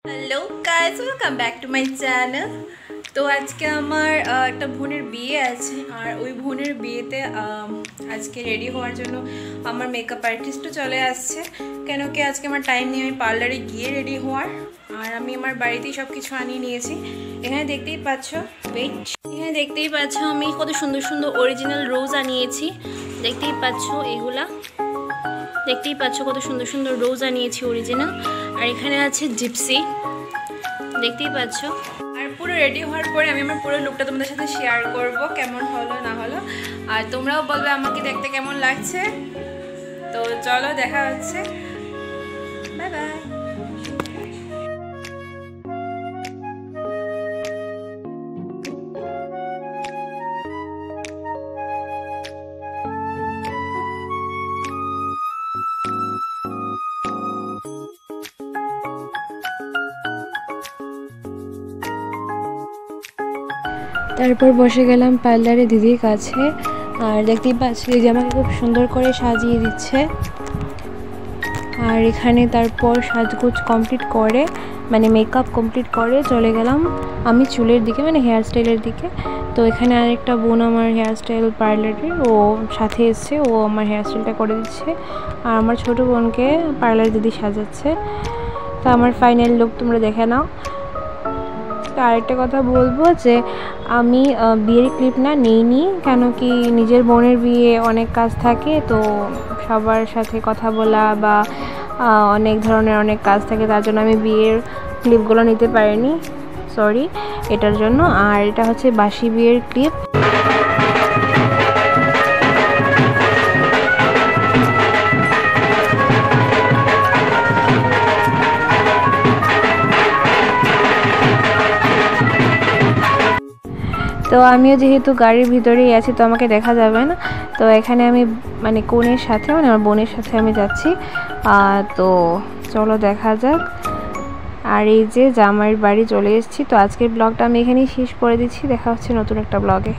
Hello guys welcome back to my channel. तो आज के আমার একটা বোনের বিয়ে আছে আর ওই বোনের বিয়েতে আজকে রেডি হওয়ার জন্য আমার মেকআপ আর্টিস্টও চলে আসছে কেন কি আজকে আমার টাইম নেই আমি পার্লারে গিয়ে রেডি হওয়ার। আর আমি আমার বাড়িতেই সব কিছু আনিয়ে নিয়েছি। এখানে দেখতেই পাচ্ছ এখানে দেখতেই পাচ্ছ আমি কত সুন্দর সুন্দর অরিজিনাল রোজ আনিয়েছি। দেখতেই পাচ্ছ এগুলা দেখতেই পাচ্ছ কত সুন্দর সুন্দর রোজ আনিয়েছি অরিজিনাল। আর এখানে আছে জিপসি দেখতেই পাচ্ছ। আর পুরো রেডি হওয়ার পরে আমি আমার পুরো লুকটা তোমাদের সাথে শেয়ার করব কেমন হলো না হলো, আর তোমরাও বলবে আমাকে দেখতে কেমন লাগছে। তো চলো দেখা হচ্ছে, বাই বাই। তারপর বসে গেলাম পার্লারে দিদির কাছে। আর দেখতেই পাচ্ছি দিদি আমাকে খুব সুন্দর করে সাজিয়ে দিচ্ছে। আর এখানে তারপর সাজগোজ কমপ্লিট করে মানে মেকআপ কমপ্লিট করে চলে গেলাম আমি চুলের দিকে মানে হেয়ার স্টাইলের দিকে। তো এখানে আরেকটা বোন আমার হেয়ার স্টাইল পার্লারের ও সাথে এসছে, ও আমার হেয়ার স্টাইলটা করে দিচ্ছে। আর আমার ছোটো বোনকে পার্লার দিদি সাজাচ্ছে। তো আমার ফাইনাল লুক তোমরা দেখে নাও। তো আরেকটা কথা বলবো যে আমি বিয়ের ক্লিপ নিইনি কেন কি নিজের বোনের বিয়ে অনেক কাজ থাকে, তো সবার সাথে কথা বলা বা অনেক ধরনের অনেক কাজ থাকে, তার জন্য আমি বিয়ের ক্লিপগুলো নিতে পারিনি, সরি এটার জন্য। আর এটা হচ্ছে বাসি বিয়ের ক্লিপ। তো আমিও যেহেতু গাড়ির ভিতরেই আছি তো আমাকে দেখা যাবে না, তো এখানে আমি মানে কনের সাথে মানে আমার বোনের সাথে আমি যাচ্ছি। তো চলো দেখা যাক। আর এই যে জামাইয়ের বাড়ি চলে এসেছি। তো আজকের ব্লগটা আমি এখানেই শেষ করে দিচ্ছি, দেখা হচ্ছে নতুন একটা ব্লগে।